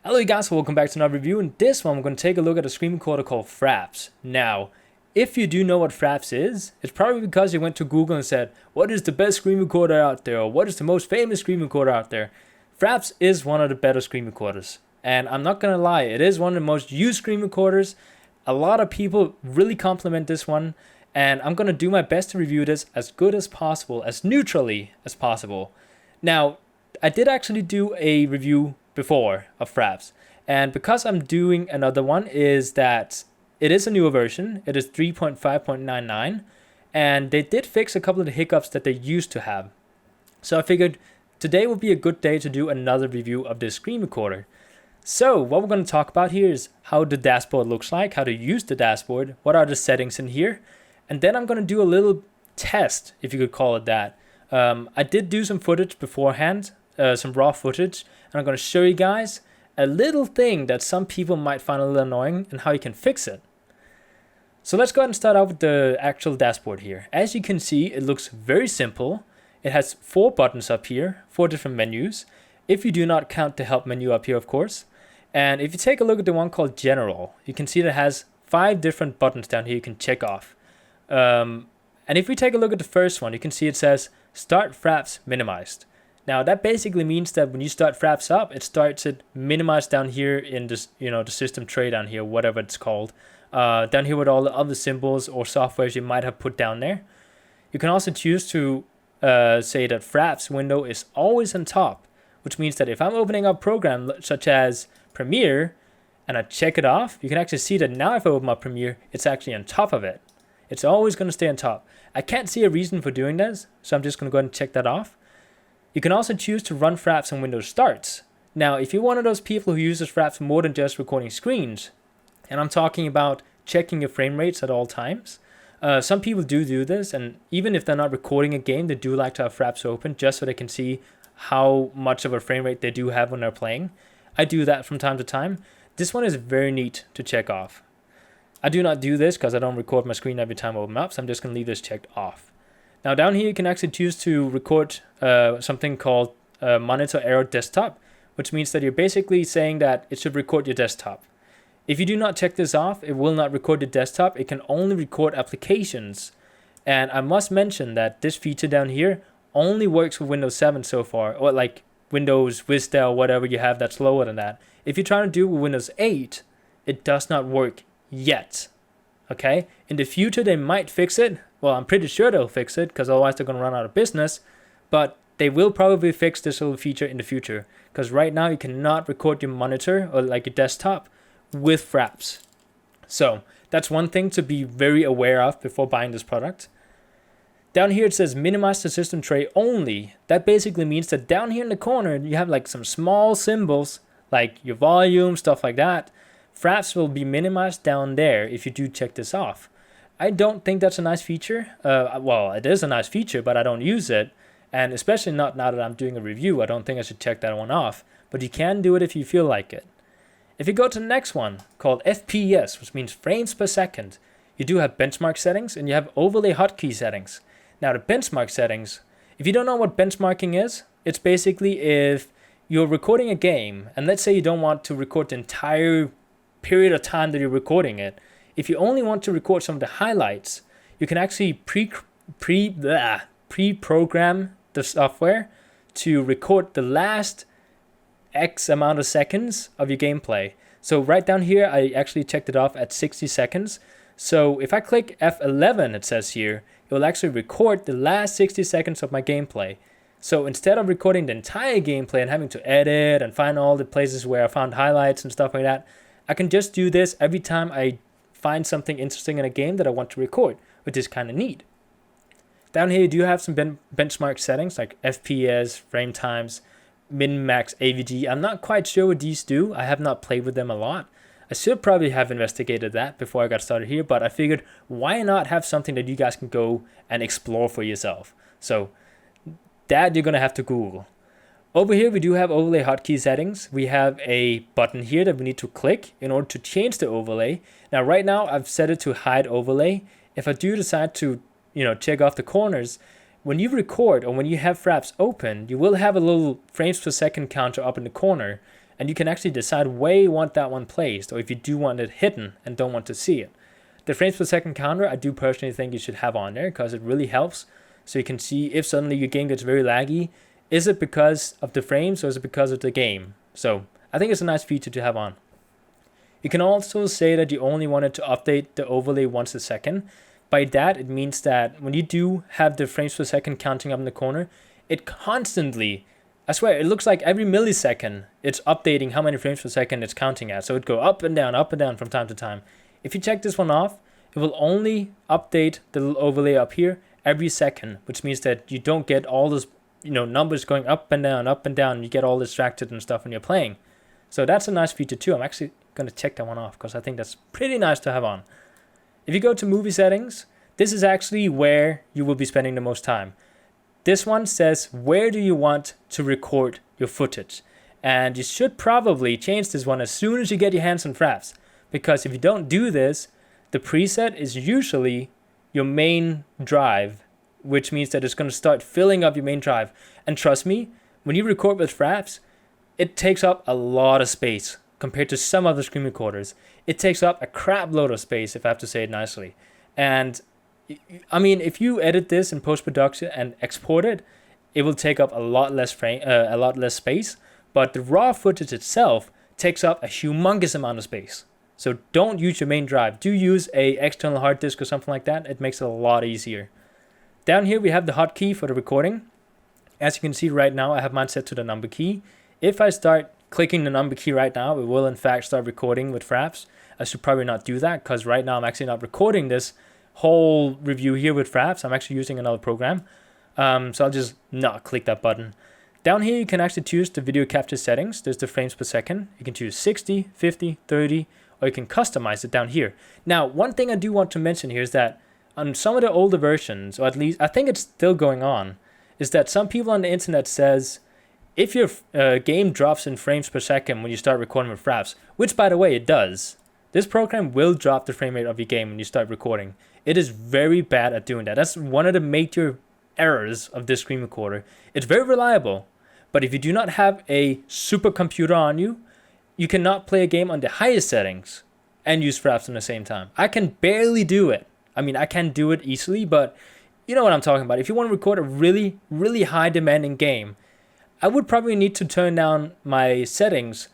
Hello you guys, welcome back to another review. In this one, we're going to take a look at a screen recorder called Fraps. Now, if you do know what Fraps is, it's probably because you went to Google and said, what is the best screen recorder out there? Or what is the most famous screen recorder out there? Fraps is one of the better screen recorders. And I'm not going to lie, it is one of the most used screen recorders. A lot of people really compliment this one. And I'm going to do my best to review this as good as possible, as neutrally as possible. Now, I did actually do a review before of Fraps, and because I'm doing another one is that it is a newer version. It is 3.5.99, and they did fix a couple of the hiccups that they used to have. So I figured today would be a good day to do another review of this screen recorder. So what we're going to talk about here is how the dashboard looks like, how to use the dashboard, what are the settings in here, and then I'm going to do a little test, if you could call it that. I did do some footage beforehand, some raw footage, and I'm going to show you guys a little thing that some people might find a little annoying and how you can fix it. So let's go ahead and start out with the actual dashboard here. As you can see, it looks very simple. It has 4 buttons up here, 4 different menus, if you do not count the help menu up here, of course. And if you take a look at the one called General, you can see that it has 5 different buttons down here you can check off. And if we take a look at the first one, you can see it says Start Fraps Minimized. Now that basically means that when you start Fraps up, it starts it minimized down here in this, the system tray down here, whatever it's called. Down here with all the other symbols or softwares you might have put down there. You can also choose to say that Fraps window is always on top, which means that if I'm opening up a program such as Premiere and I check it off, you can actually see that now if I open up Premiere, it's actually on top of it. It's always going to stay on top. I can't see a reason for doing this, so I'm just going to go ahead and check that off. You can also choose to run Fraps on Windows Starts. Now, if you're one of those people who uses Fraps more than just recording screens, and I'm talking about checking your frame rates at all times, some people do this, and even if they're not recording a game, they do like to have Fraps open just so they can see how much of a frame rate they do have when they're playing. I do that from time to time. This one is very neat to check off. I do not do this because I don't record my screen every time I open up, so I'm just going to leave this checked off. Now down here you can actually choose to record something called Monitor Error Desktop, which means that you're basically saying that it should record your desktop. If you do not check this off, it will not record your desktop. It can only record applications. And I must mention that this feature down here only works with Windows 7 so far, or like Windows Vista or whatever you have that's lower than that. If you're trying to do it with Windows 8, it does not work yet. Okay? In the future, they might fix it. Well, I'm pretty sure they'll fix it because otherwise they're going to run out of business. But they will probably fix this little feature in the future because right now you cannot record your monitor or like your desktop with Fraps. So that's one thing to be very aware of before buying this product. Down here it says minimize the system tray only. That basically means that down here in the corner you have like some small symbols like your volume, stuff like that. Fraps will be minimized down there if you do check this off. I don't think that's a nice feature. Well, it is a nice feature, but I don't use it. And especially not now that I'm doing a review, I don't think I should check that one off. But you can do it if you feel like it. If you go to the next one, called FPS, which means frames per second, you do have benchmark settings and you have overlay hotkey settings. Now the benchmark settings, if you don't know what benchmarking is, it's basically if you're recording a game, and let's say you don't want to record the entire period of time that you're recording it. If you only want to record some of the highlights, you can actually pre-program the software to record the last X amount of seconds of your gameplay. So right down here, I actually checked it off at 60 seconds. So if I click F11, it says here, it will actually record the last 60 seconds of my gameplay. So instead of recording the entire gameplay and having to edit and find all the places where I found highlights and stuff like that, I can just do this every time I find something interesting in a game that I want to record, which is kind of neat. Down here, you do have some benchmark settings like FPS, frame times, min-max AVG. I'm not quite sure what these do. I have not played with them a lot. I should probably have investigated that before I got started here, but I figured why not have something that you guys can go and explore for yourself. So that you're going to have to Google. Over here, we do have overlay hotkey settings. We have a button here that we need to click in order to change the overlay. Now, right now, I've set it to hide overlay. If I do decide to, check off the corners, when you record or when you have Fraps open, you will have a little frames per second counter up in the corner. and you can actually decide where you want that one placed, or if you do want it hidden and don't want to see it. The frames per second counter, I do personally think you should have on there because it really helps. So you can see if suddenly your game gets very laggy, is it because of the frames or is it because of the game? So I think it's a nice feature to have on. You can also say that you only wanted to update the overlay once a second. By that, it means that when you do have the frames per second counting up in the corner, it constantly, I swear, it looks like every millisecond, it's updating how many frames per second it's counting at. So it go up and down from time to time. If you check this one off, it will only update the little overlay up here every second, which means that you don't get all those numbers going up and down, and you get all distracted and stuff when you're playing. So that's a nice feature too. I'm actually going to check that one off because I think that's pretty nice to have on. If you go to movie settings, this is actually where you will be spending the most time. This one says, where do you want to record your footage? And you should probably change this one as soon as you get your hands on Fraps. Because if you don't do this, the preset is usually your main drive, which means that it's going to start filling up your main drive. And trust me, when you record with Fraps, it takes up a lot of space compared to some other screen recorders. It takes up a crap load of space, if I have to say it nicely. And I mean, if you edit this in post-production and export it, it will take up a lot less space. But the raw footage itself takes up a humongous amount of space. So don't use your main drive. Do use a external hard disk or something like that. It makes it a lot easier. Down here we have the hotkey for the recording. As you can see right now, I have mine set to the number key. If I start clicking the number key right now, it will in fact start recording with Fraps. I should probably not do that because right now I'm actually not recording this whole review here with Fraps. I'm actually using another program. So I'll just not click that button. Down here you can actually choose the video capture settings. There's the frames per second. You can choose 60, 50, 30, or you can customize it down here. Now, one thing I do want to mention here is that on some of the older versions, or at least I think it's still going on, is that some people on the internet says if your game drops in frames per second when you start recording with Fraps, which by the way it does, this program will drop the frame rate of your game when you start recording. It is very bad at doing that. That's one of the major errors of this screen recorder. It's very reliable, but if you do not have a supercomputer on you, you cannot play a game on the highest settings and use Fraps at the same time. I can barely do it. I mean, I can do it easily, but you know what I'm talking about. If you want to record a really, really high demanding game, I would probably need to turn down my settings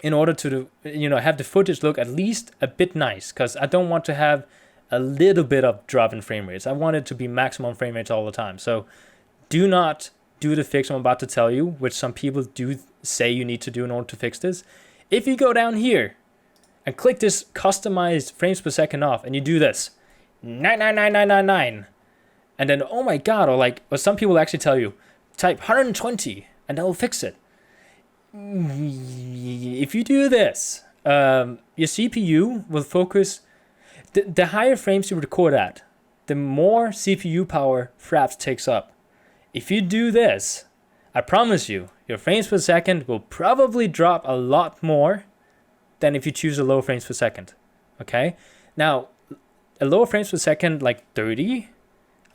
in order to, have the footage look at least a bit nice, because I don't want to have a little bit of drop in frame rates. I want it to be maximum frame rates all the time. So do not do the fix I'm about to tell you, which some people do say you need to do in order to fix this. If you go down here and click this customized frames per second off and you do this 99999, and then oh my god, or some people actually tell you type 120 and that'll fix it. If you do this, your CPU will focus. The higher frames you record at, the more CPU power Fraps takes up. If you do this, I promise you, your frames per second will probably drop a lot more than if you choose a low frames per second. Okay? Now, a lower frames per second, like 30,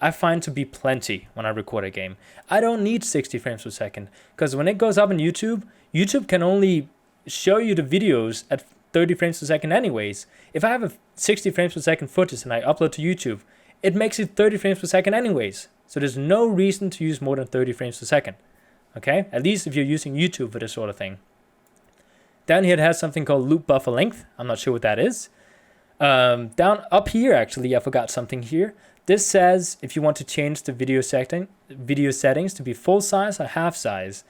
I find to be plenty when I record a game. I don't need 60 frames per second, because when it goes up on YouTube, YouTube can only show you the videos at 30 frames per second anyways. If I have a 60 frames per second footage and I upload to YouTube, it makes it 30 frames per second anyways. So there's no reason to use more than 30 frames per second. Okay? At least if you're using YouTube for this sort of thing. Down here it has something called loop buffer length. I'm not sure what that is. Down up here, actually, I forgot something here. This says if you want to change the video settings to be full size or half size.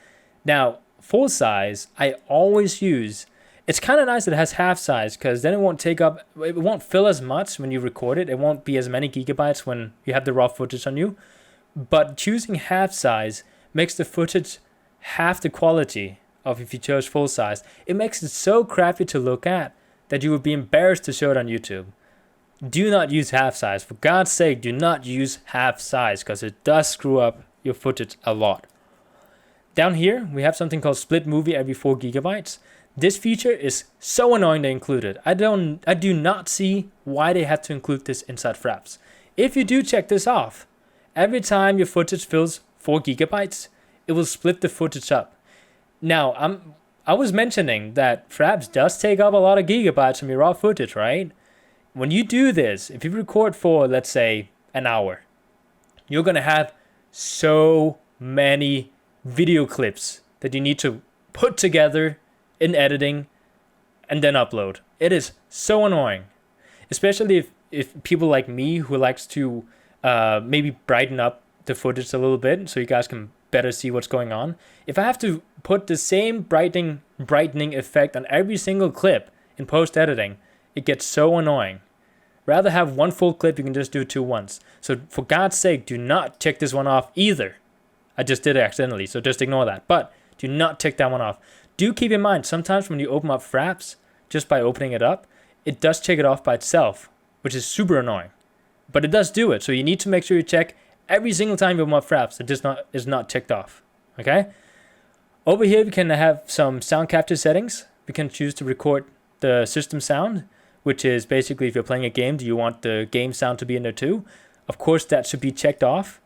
Now, full size, I always use. It's kind of nice that it has half size, because then it won't fill as much when you record it. It won't be as many gigabytes when you have the raw footage on you. But choosing half size makes the footage half the quality of if you chose full size. It makes it so crappy to look at that you would be embarrassed to show it on YouTube. Do not use half size. For God's sake, do not use half size, because it does screw up your footage a lot. Down here, we have something called split movie every 4 gigabytes. This feature is so annoying they include it. I do not see why they had to include this inside Fraps. If you do check this off, every time your footage fills 4 gigabytes, it will split the footage up. Now, I was mentioning that Fraps does take up a lot of gigabytes from your raw footage, right? When you do this, if you record for, let's say, an hour, you're going to have so many video clips that you need to put together in editing and then upload. It is so annoying, especially if people like me who likes to maybe brighten up the footage a little bit so you guys can better see what's going on. If I have to put the same brightening effect on every single clip in post editing, it gets so annoying. Rather have one full clip, you can just do two once. So for God's sake, do not tick this one off either. I just did it accidentally, so just ignore that. But do not tick that one off. Do keep in mind, sometimes when you open up Fraps, just by opening it up, it does check it off by itself, which is super annoying. But it does do it, so you need to make sure you check every single time you open up Fraps. It just is not ticked off. Okay? Over here, we can have some sound capture settings. We can choose to record the system sound, which is basically if you're playing a game, do you want the game sound to be in there too? Of course, that should be checked off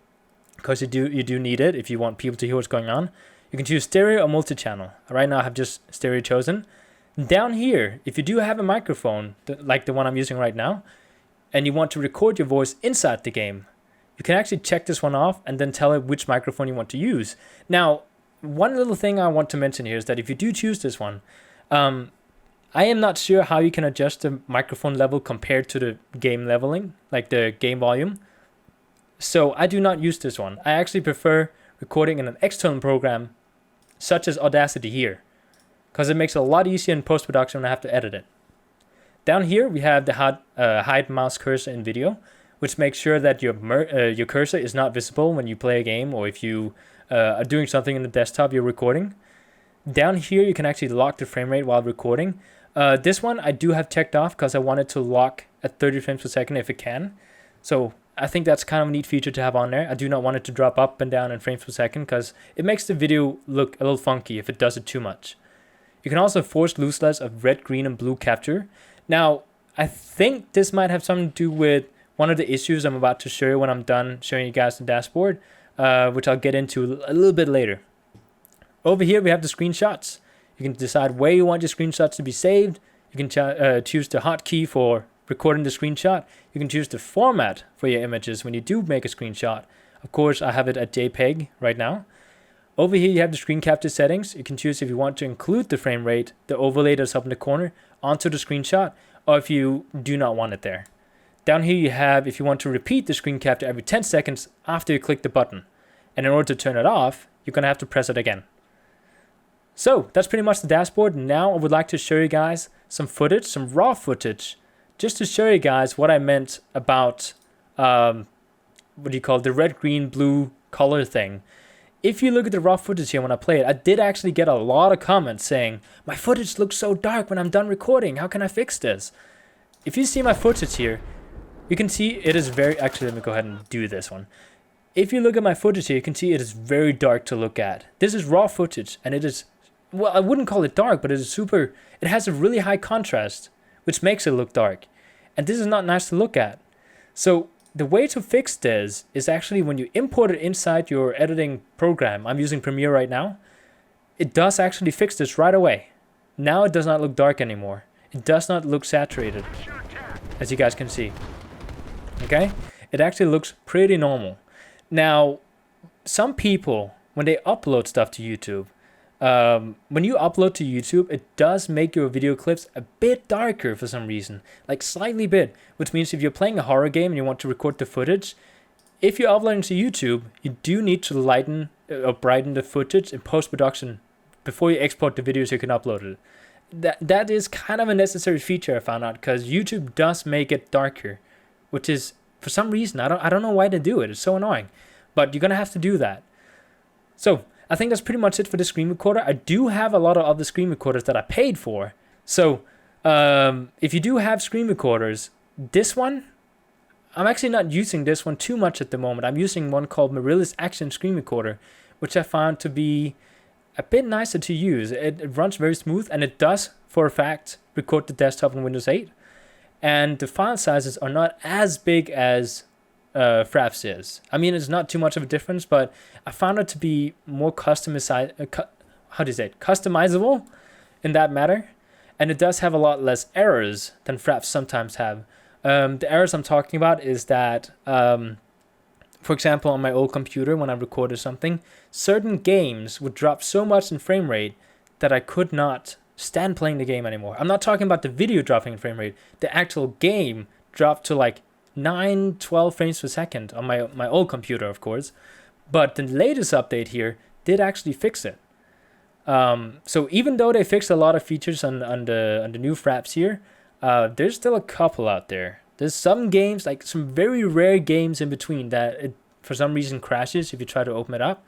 because you do need it if you want people to hear what's going on. You can choose stereo or multi-channel. Right now, I have just stereo chosen. Down here, if you do have a microphone, like the one I'm using right now, and you want to record your voice inside the game, you can actually check this one off and then tell it which microphone you want to use. Now, one little thing I want to mention here is that if you do choose this one, I am not sure how you can adjust the microphone level compared to the game leveling, like the game volume. So I do not use this one. I actually prefer recording in an external program, such as Audacity here, because it makes it a lot easier in post-production when I have to edit it. Down here, we have the hide mouse cursor in video, which makes sure that your cursor is not visible when you play a game or if you are doing something in the desktop you're recording. Down here, you can actually lock the frame rate while recording. This one I do have checked off because I wanted to lock at 30 frames per second if it can. So I think that's kind of a neat feature to have on there. I do not want it to drop up and down in frames per second because it makes the video look a little funky if it does it too much. You can also force looseless of red, green, and blue capture. Now, I think this might have something to do with one of the issues I'm about to show you when I'm done showing you guys the dashboard, which I'll get into a little bit later. Over here, we have the screenshots. You can decide where you want your screenshots to be saved. You can choose the hotkey for recording the screenshot. You can choose the format for your images when you do make a screenshot. Of course, I have it at JPEG right now. Over here, you have the screen capture settings. You can choose if you want to include the frame rate, the overlay that's up in the corner, onto the screenshot, or if you do not want it there. Down here, you have if you want to repeat the screen capture every 10 seconds after you click the button. And in order to turn it off, you're going to have to press it again. So that's pretty much the dashboard. Now I would like to show you guys some footage, some raw footage, just to show you guys what I meant about, the red, green, blue color thing. If you look at the raw footage here when I play it, I did actually get a lot of comments saying, my footage looks so dark when I'm done recording. How can I fix this? If you see my footage here, you can see it is actually, let me go ahead and do this one. If you look at my footage here, you can see it is very dark to look at. This is raw footage and it is, well, I wouldn't call it dark, but it has a really high contrast, which makes it look dark. And this is not nice to look at. So the way to fix this is actually when you import it inside your editing program. I'm using Premiere right now. It does actually fix this right away. Now it does not look dark anymore. It does not look saturated, as you guys can see. Okay? It actually looks pretty normal. Now, some people, when they upload stuff to YouTube, when you upload to YouTube, it does make your video clips a bit darker for some reason, like slightly bit, which means if you're playing a horror game and you want to record the footage, if you're uploading to YouTube, you do need to lighten or brighten the footage in post-production before you export the video so you can upload it. That is kind of a necessary feature I found out because YouTube does make it darker, which is for some reason I don't know why they do it. It's so annoying, but you're gonna have to do that. So I think that's pretty much it for the screen recorder. I do have a lot of other screen recorders that I paid for. So if you do have screen recorders, this one, I'm actually not using this one too much at the moment. I'm using one called Marilla's Action Screen Recorder, which I found to be a bit nicer to use. It runs very smooth and it does, for a fact, record the desktop in Windows 8. And the file sizes are not as big as Fraps is. I mean, it's not too much of a difference, but I found it to be more customizable. in that matter, and it does have a lot less errors than Fraps sometimes have. The errors I'm talking about is that, for example, on my old computer, when I recorded something, certain games would drop so much in frame rate that I could not stand playing the game anymore. I'm not talking about the video dropping in frame rate. The actual game dropped to like 9, 12 frames per second on my old computer, of course. But the latest update here did actually fix it. So even though they fixed a lot of features on the new Fraps here, there's still a couple out there. There's some games, like some very rare games in between, that it for some reason crashes if you try to open it up.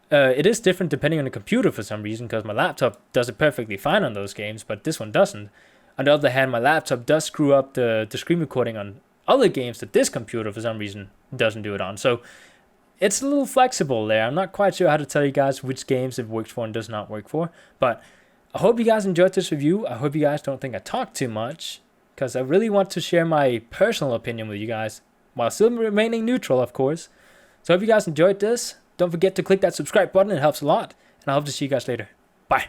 It is different depending on the computer for some reason, because my laptop does it perfectly fine on those games, but this one doesn't. On the other hand, my laptop does screw up the screen recording on other games that this computer for some reason doesn't do it on. So it's a little flexible there. I'm not quite sure how to tell you guys which games it works for and does not work for, but I hope you guys enjoyed this review. I hope you guys don't think I talk too much, because I really want to share my personal opinion with you guys while still remaining neutral, of course. So I hope you guys enjoyed this. Don't forget to click that subscribe button. It helps a lot. And I hope to see you guys later. Bye.